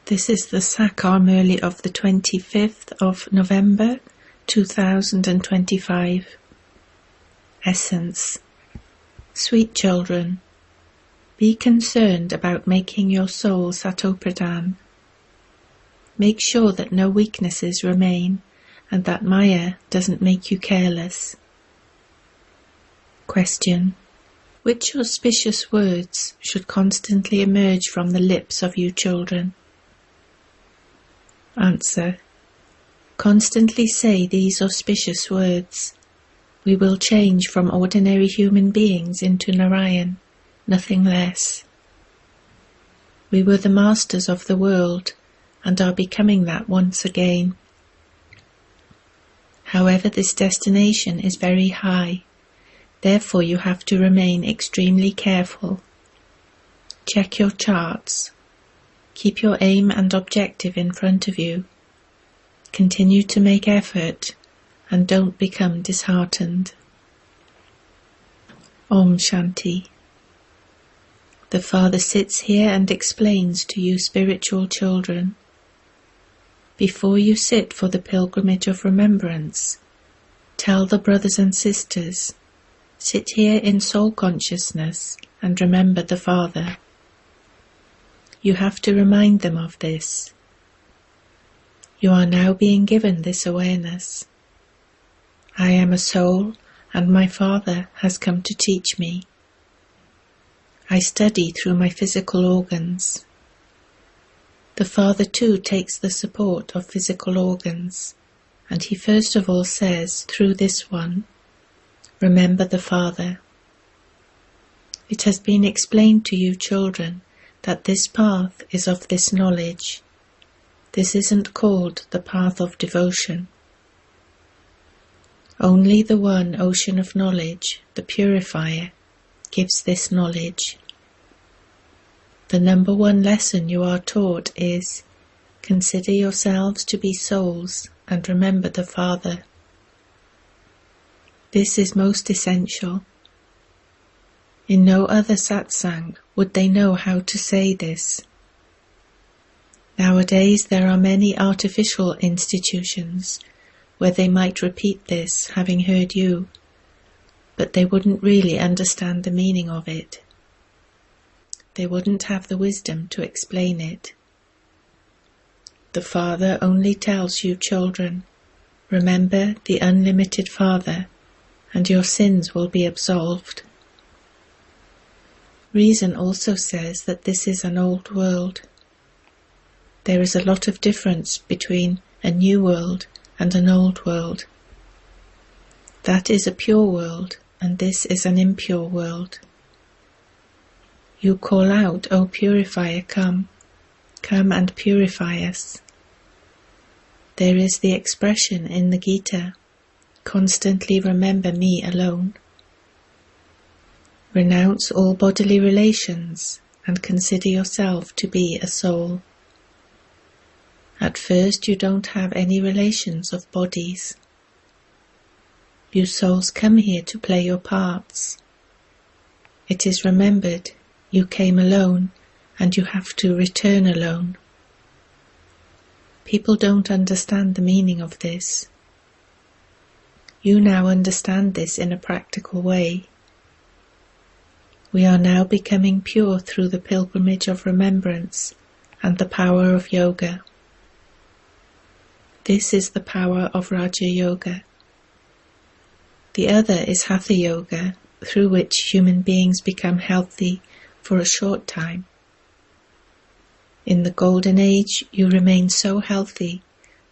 This is the Sakar Murli of the 25th of November 2025. Essence. Sweet children, be concerned about making your soul Satopradhan. Make sure that no weaknesses remain and that Maya doesn't make you careless. Question. Which auspicious words should constantly emerge from the lips of you children? Answer. Constantly say these auspicious words. We will change from ordinary human beings into Narayan, nothing less. We were the masters of the world and are becoming that once again. However, this destination is very high, therefore you have to remain extremely careful. Check your charts. Keep your aim and objective in front of you. Continue to make effort and don't become disheartened. Om Shanti. The Father sits here and explains to you spiritual children. Before you sit for the pilgrimage of remembrance, tell the brothers and sisters, sit here in soul consciousness and remember the Father. You have to remind them of this. You are now being given this awareness. I am a soul and my Father has come to teach me. I study through my physical organs. The Father too takes the support of physical organs, and he first of all says through this one, remember the Father. It has been explained to you children that this path is of this knowledge. This isn't called the path of devotion. Only the one ocean of knowledge, the purifier, gives this knowledge. The number one lesson you are taught is, consider yourselves to be souls and remember the Father. This is most essential. In no other satsang would they know how to say this. Nowadays there are many artificial institutions where they might repeat this, having heard you, but they wouldn't really understand the meaning of it. They wouldn't have the wisdom to explain it. The Father only tells you children, remember the unlimited Father, and your sins will be absolved. Reason also says that this is an old world. There is a lot of difference between a new world and an old world. That is a pure world, and this is an impure world. You call out, O Purifier, come and purify us. There is the expression in the Gita, constantly remember me alone. Renounce all bodily relations and consider yourself to be a soul. At first you don't have any relations of bodies. You souls come here to play your parts. It is remembered you came alone and you have to return alone. People don't understand the meaning of this. You now understand this in a practical way. We are now becoming pure through the pilgrimage of remembrance and the power of yoga. This is the power of Raja Yoga. The other is Hatha Yoga, through which human beings become healthy for a short time. In the Golden Age, you remain so healthy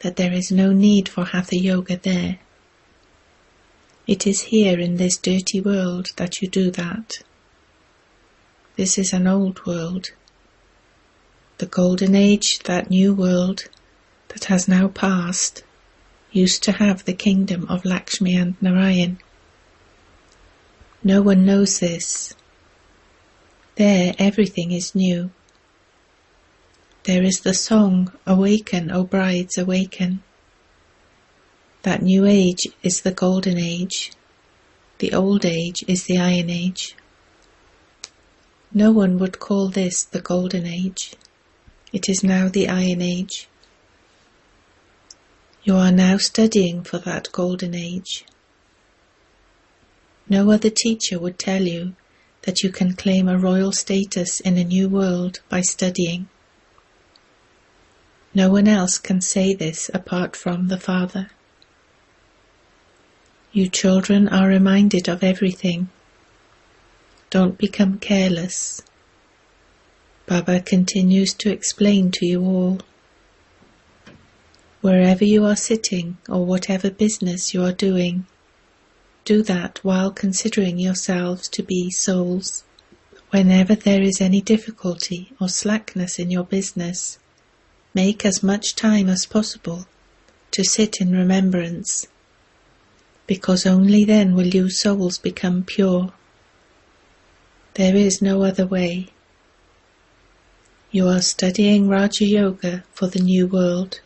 that there is no need for Hatha Yoga there. It is here in this dirty world that you do that. This is an old world. The Golden Age, that new world that has now passed, used to have the kingdom of Lakshmi and Narayan. No one knows this. There everything is new. There is the song, Awaken, O brides, awaken. That new age is the Golden Age. The old age is the Iron Age. No one would call this the Golden Age. It is now the Iron Age. You are now studying for that Golden Age. No other teacher would tell you that you can claim a royal status in a new world by studying. No one else can say this apart from the Father. You children are reminded of everything. Don't become careless. Baba continues to explain to you all. Wherever you are sitting or whatever business you are doing, do that while considering yourselves to be souls. Whenever there is any difficulty or slackness in your business, make as much time as possible to sit in remembrance, because only then will you souls become pure. There is no other way. You are studying Raja Yoga for the new world.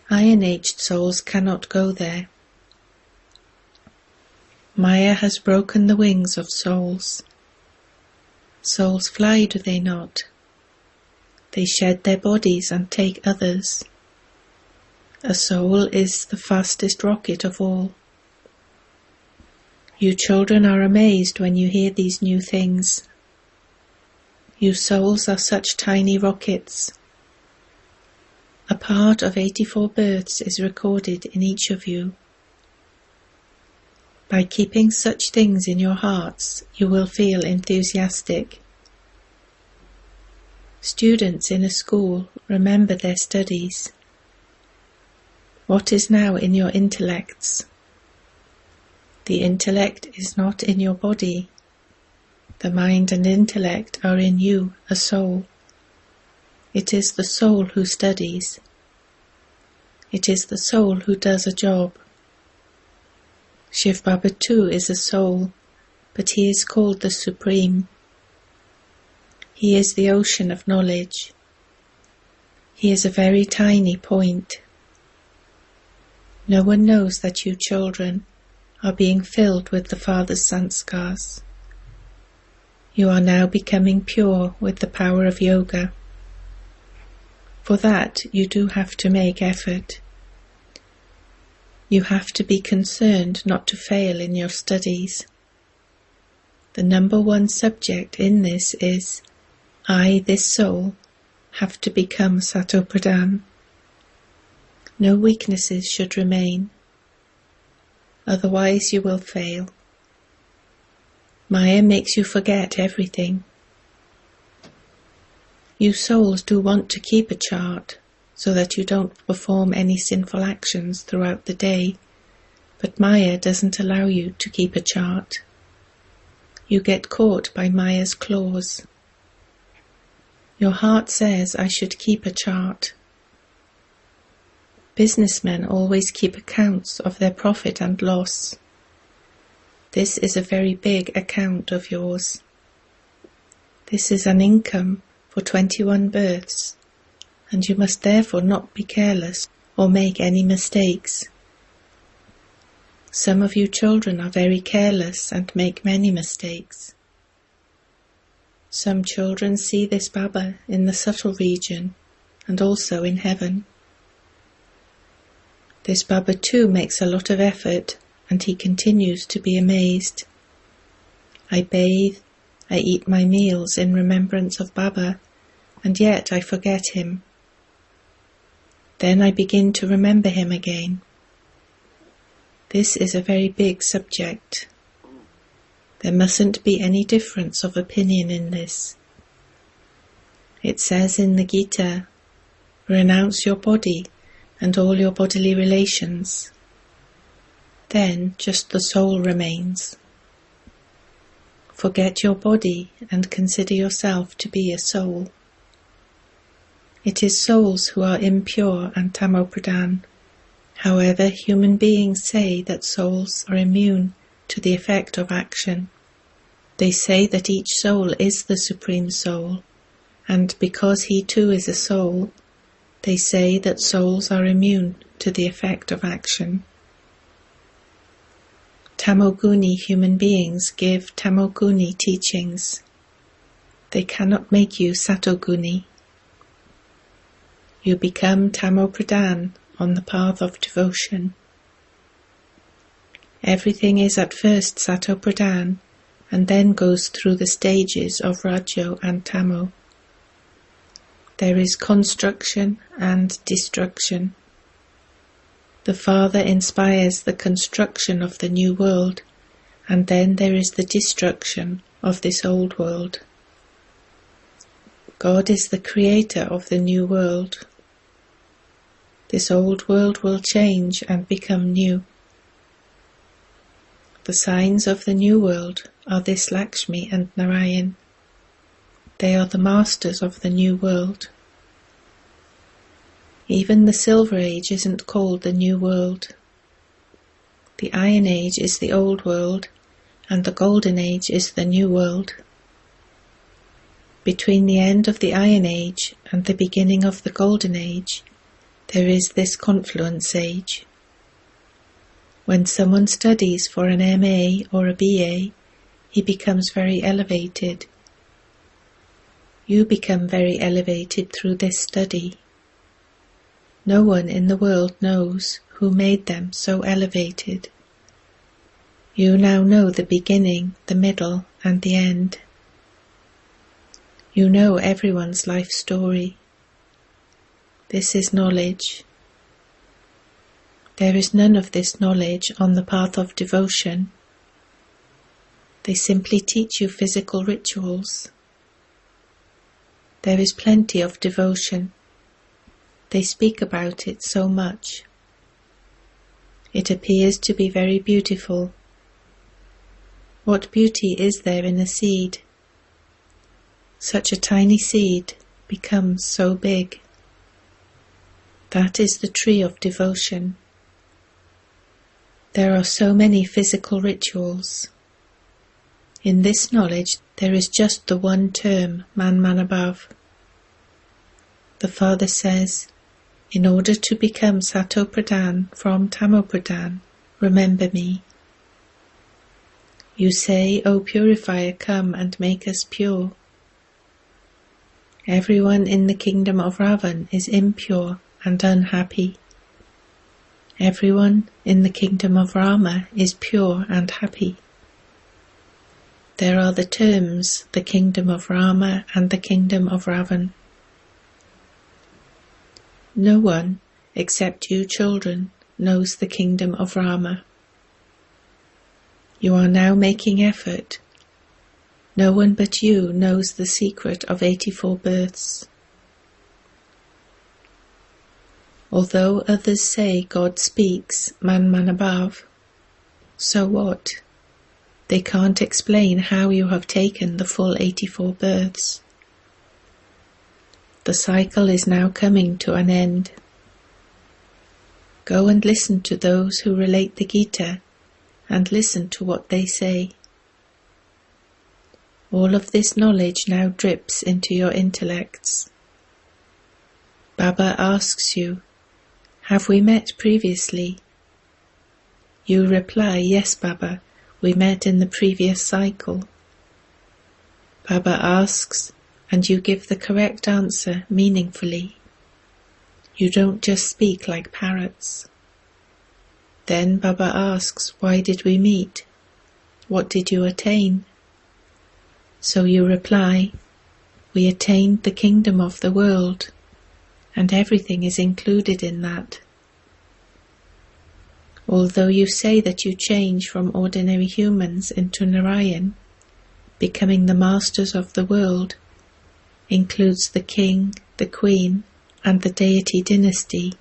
Iron-aged souls cannot go there. Maya has broken the wings of souls. Souls fly, do they not? They shed their bodies and take others. A soul is the fastest rocket of all. You children are amazed when you hear these new things. You souls are such tiny rockets. A part of 84 births is recorded in each of you. By keeping such things in your hearts, you will feel enthusiastic. Students in a school remember their studies. What is now in your intellects? The intellect is not in your body. The mind and intellect are in you, a soul. It is the soul who studies. It is the soul who does a job. Shiv Baba too is a soul, but he is called the Supreme. He is the ocean of knowledge. He is a very tiny point. No one knows that you children are being filled with the Father's sanskars. You are now becoming pure with the power of yoga. For that you do have to make effort. You have to be concerned not to fail in your studies. The number one subject in this is, I, this soul, have to become Satopradhan. No weaknesses should remain. Otherwise you will fail. Maya makes you forget everything. You souls do want to keep a chart, so that you don't perform any sinful actions throughout the day, but Maya doesn't allow you to keep a chart. You get caught by Maya's claws. Your heart says, I should keep a chart. Businessmen always keep accounts of their profit and loss. This is a very big account of yours. This is an income for 21 births, and you must therefore not be careless or make any mistakes. Some of you children are very careless and make many mistakes. Some children see this Baba in the subtle region and also in heaven. This Baba too makes a lot of effort, and he continues to be amazed. I bathe, I eat my meals in remembrance of Baba, and yet I forget him. Then I begin to remember him again. This is a very big subject. There mustn't be any difference of opinion in this. It says in the Gita, renounce your body and all your bodily relations. Then just the soul remains. Forget your body and consider yourself to be a soul. It is souls who are impure and tamopradhan. However, human beings say that souls are immune to the effect of action. They say that each soul is the Supreme Soul, and because he too is a soul, they say that souls are immune to the effect of action. Tamoguni human beings give Tamoguni teachings. They cannot make you Satoguni. You become Tamo-pradhan on the path of devotion. Everything is at first Sato-pradhan and then goes through the stages of Rajo and Tamo. There is construction and destruction. The Father inspires the construction of the new world, and then there is the destruction of this old world. God is the creator of the new world. This old world will change and become new. The signs of the new world are this Lakshmi and Narayan. They are the masters of the new world. Even the Silver Age isn't called the New World. The Iron Age is the Old World, and the Golden Age is the New World. Between the end of the Iron Age and the beginning of the Golden Age, there is this confluence age. When someone studies for an MA or a BA, he becomes very elevated. You become very elevated through this study. No one in the world knows who made them so elevated. You now know the beginning, the middle, and the end. You know everyone's life story. This is knowledge. There is none of this knowledge on the path of devotion. They simply teach you physical rituals. There is plenty of devotion. They speak about it so much. It appears to be very beautiful. What beauty is there in a seed? Such a tiny seed becomes so big. That is the tree of devotion. There are so many physical rituals. In this knowledge there is just the one term, man above. The Father says, in order to become Sato-pradhan from Tamo-pradhan, remember me. You say, O Purifier, come and make us pure. Everyone in the kingdom of Ravan is impure and unhappy. Everyone in the kingdom of Rama is pure and happy. There are the terms, the kingdom of Rama and the kingdom of Ravan. No one, except you children, knows the kingdom of Rama. You are now making effort. No one but you knows the secret of 84 births. Although others say God speaks, man above, so what? They can't explain how you have taken the full 84 births. The cycle is now coming to an end. Go and listen to those who relate the Gita, and listen to what they say. All of this knowledge now drips into your intellects. Baba asks you, have we met previously? You reply, yes, Baba, we met in the previous cycle. Baba asks, and you give the correct answer meaningfully. You don't just speak like parrots. Then Baba asks, why did we meet? What did you attain? So you reply, we attained the kingdom of the world, and everything is included in that. Although you say that you change from ordinary humans into Narayan, becoming the masters of the world includes the king, the queen, and the deity dynasty.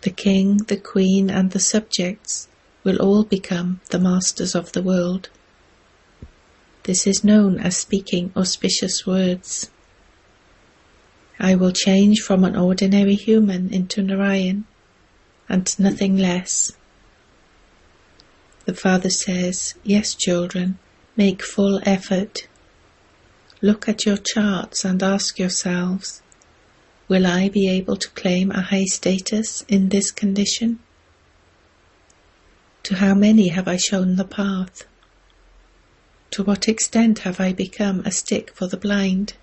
The king, the queen, and the subjects will all become the masters of the world. This is known as speaking auspicious words. I will change from an ordinary human into Narayan, and nothing less. The Father says, yes, children, make full effort. Look at your charts and ask yourselves, will I be able to claim a high status in this condition? To how many have I shown the path? To what extent have I become a stick for the blind?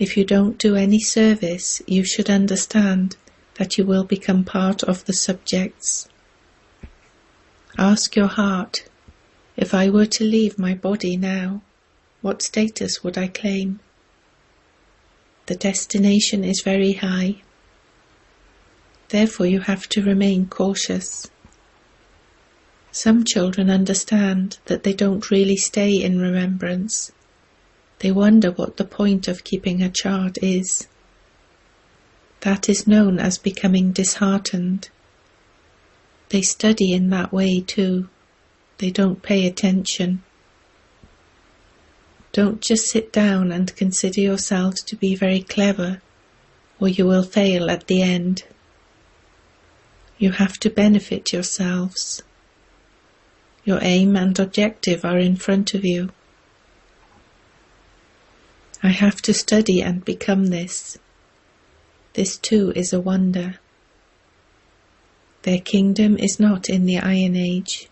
If you don't do any service, you should understand that you will become part of the subjects. Ask your heart, if I were to leave my body now, what status would I claim? The destination is very high. Therefore you have to remain cautious. Some children understand that they don't really stay in remembrance. They wonder what the point of keeping a chart is. That is known as becoming disheartened. They study in that way too. They don't pay attention. Don't just sit down and consider yourselves to be very clever, or you will fail at the end. You have to benefit yourselves. Your aim and objective are in front of you. I have to study and become this. This too is a wonder. Their kingdom is not in the Iron Age.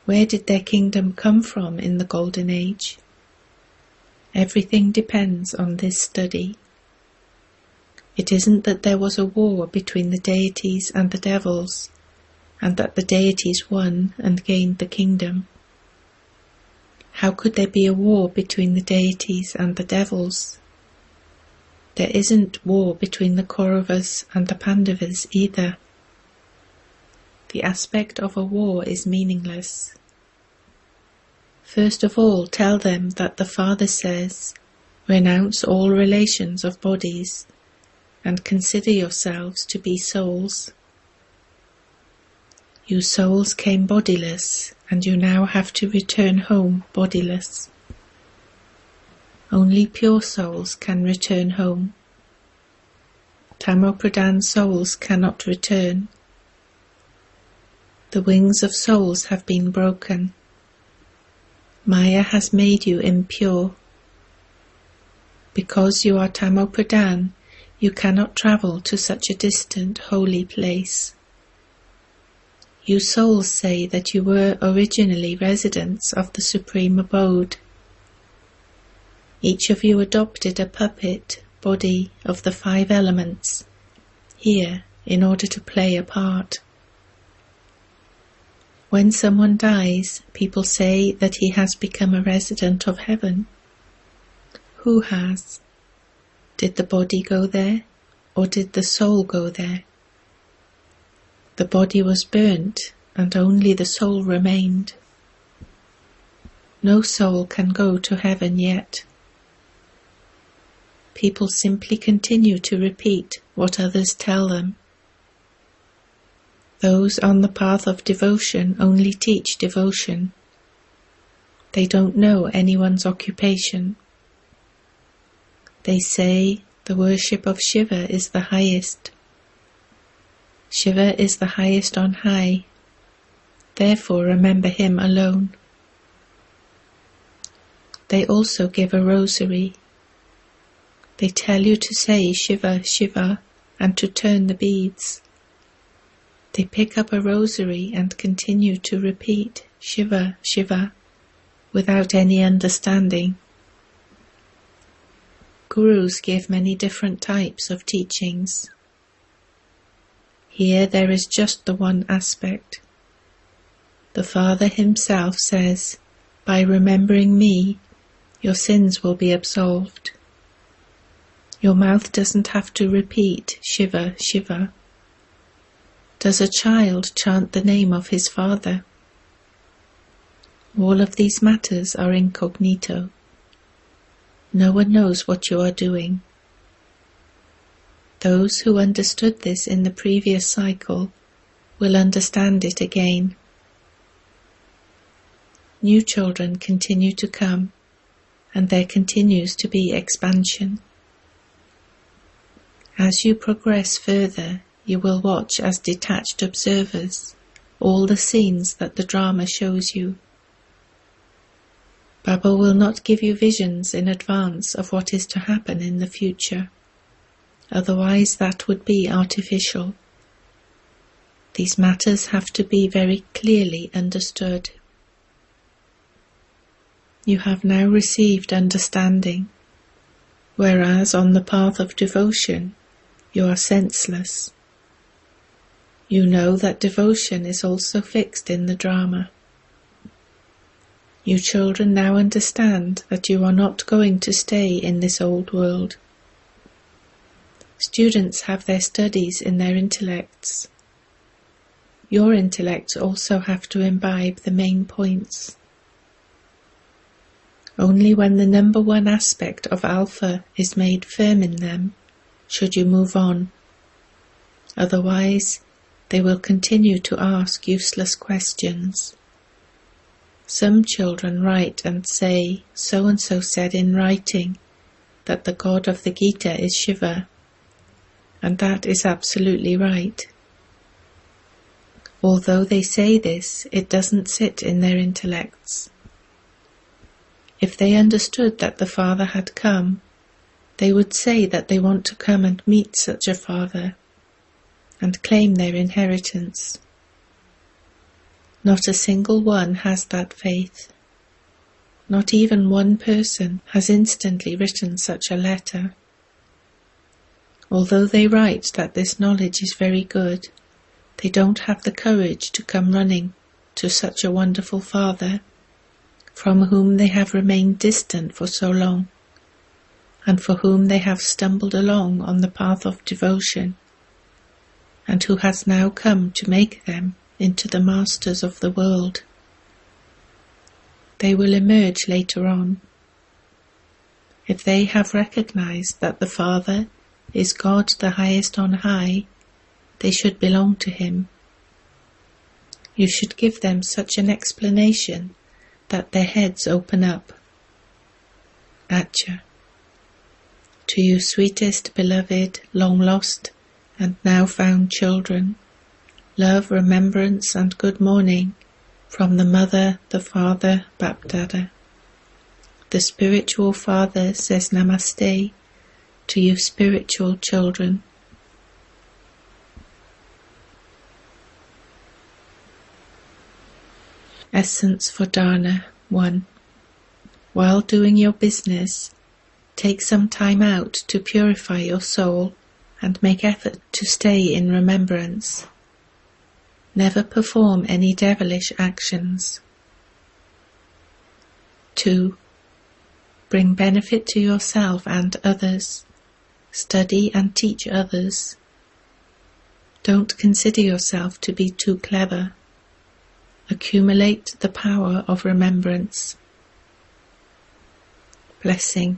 Where did their kingdom come from in the Golden Age? Everything depends on this study. It isn't that there was a war between the deities and the devils, and that the deities won and gained the kingdom. How could there be a war between the deities and the devils? There isn't war between the Kauravas and the Pandavas either. The aspect of a war is meaningless. First of all, tell them that the Father says, renounce all relations of bodies, and consider yourselves to be souls. You souls came bodiless, and you now have to return home bodiless. Only pure souls can return home. Tamo-pradhan souls cannot return. The wings of souls have been broken. Maya has made you impure. Because you are Tamo-pradhan, you cannot travel to such a distant holy place. You souls say that you were originally residents of the Supreme Abode. Each of you adopted a puppet body of the 5 elements here in order to play a part. When someone dies, people say that he has become a resident of heaven. Who has? Did the body go there, or did the soul go there? The body was burnt, and only the soul remained. No soul can go to heaven yet. People simply continue to repeat what others tell them. Those on the path of devotion only teach devotion. They don't know anyone's occupation. They say the worship of Shiva is the highest. Shiva is the highest on high. Therefore remember him alone. They also give a rosary. They tell you to say Shiva, Shiva, and to turn the beads. They pick up a rosary and continue to repeat Shiva, Shiva, without any understanding. Gurus give many different types of teachings. Here there is just the one aspect. The Father himself says, by remembering me, your sins will be absolved. Your mouth doesn't have to repeat Shiva, Shiva. Does a child chant the name of his father? All of these matters are incognito. No one knows what you are doing. Those who understood this in the previous cycle will understand it again. New children continue to come, and there continues to be expansion. As you progress further, you will watch as detached observers all the scenes that the drama shows you. Baba will not give you visions in advance of what is to happen in the future. Otherwise that would be artificial. These matters have to be very clearly understood. You have now received understanding. whereas on the path of devotion you are senseless. You know that devotion is also fixed in the drama. You children now understand that you are not going to stay in this old world. Students have their studies in their intellects. Your intellects also have to imbibe the main points. Only when the number one aspect of Alpha is made firm in them should you move on. Otherwise, they will continue to ask useless questions. Some children write and say, so-and-so said in writing that the god of the Gita is Shiva, and that is absolutely right. Although they say this, it doesn't sit in their intellects. If they understood that the Father had come, they would say that they want to come and meet such a Father, and claim their inheritance. Not a single one has that faith. Not even one person has instantly written such a letter. Although they write that this knowledge is very good, they don't have the courage to come running to such a wonderful Father, from whom they have remained distant for so long, and for whom they have stumbled along on the path of devotion, and who has now come to make them into the masters of the world. They will emerge later on. If they have recognized that the Father is God the highest on high, they should belong to Him. You should give them such an explanation that their heads open up. Acha. To you sweetest, beloved, long lost, and now found children, love, remembrance, and good morning from the Mother, the Father, Bapdada. The spiritual Father says Namaste to you spiritual children. Essence for Dharna 1. While doing your business, take some time out to purify your soul and make effort to stay in remembrance. Never perform any devilish actions. 2. Bring benefit to yourself and others. Study and teach others. Don't consider yourself to be too clever. Accumulate the power of remembrance. Blessing.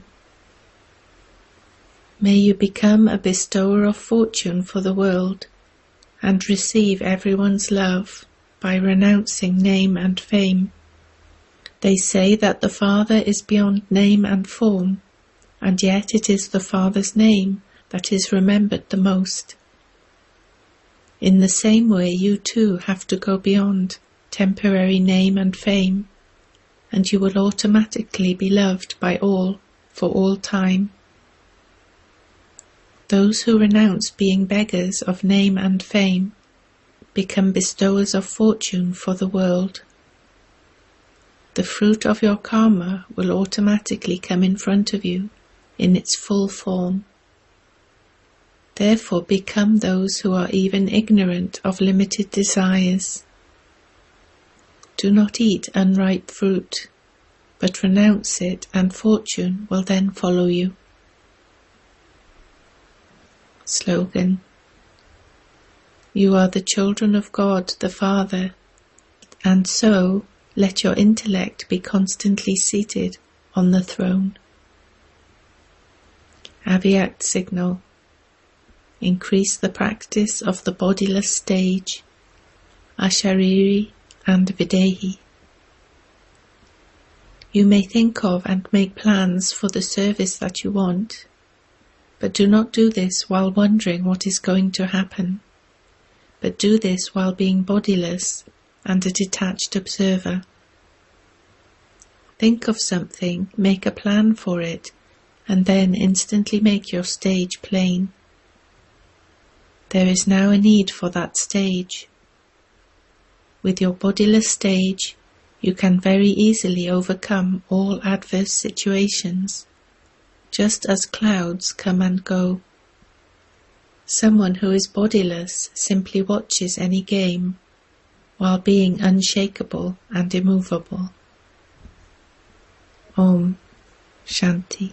May you become a bestower of fortune for the world and receive everyone's love by renouncing name and fame. They say that the Father is beyond name and form, and yet it is the Father's name that is remembered the most. In the same way, you too have to go beyond temporary name and fame, and you will automatically be loved by all for all time. Those who renounce being beggars of name and fame become bestowers of fortune for the world. The fruit of your karma will automatically come in front of you in its full form. Therefore become those who are even ignorant of limited desires. Do not eat unripe fruit, but renounce it, and fortune will then follow you. Slogan. You are the children of God the Father, and so let your intellect be constantly seated on the throne. Avyakt signal. Increase the practice of the bodiless stage, Ashariri and Videhi. You may think of and make plans for the service that you want, but do not do this while wondering what is going to happen, but do this while being bodiless and a detached observer. Think of something, make a plan for it, and then instantly make your stage plain. There is now a need for that stage. With your bodiless stage, you can very easily overcome all adverse situations. just as clouds come and go. Someone who is bodiless simply watches any game, while being unshakable and immovable. Om Shanti.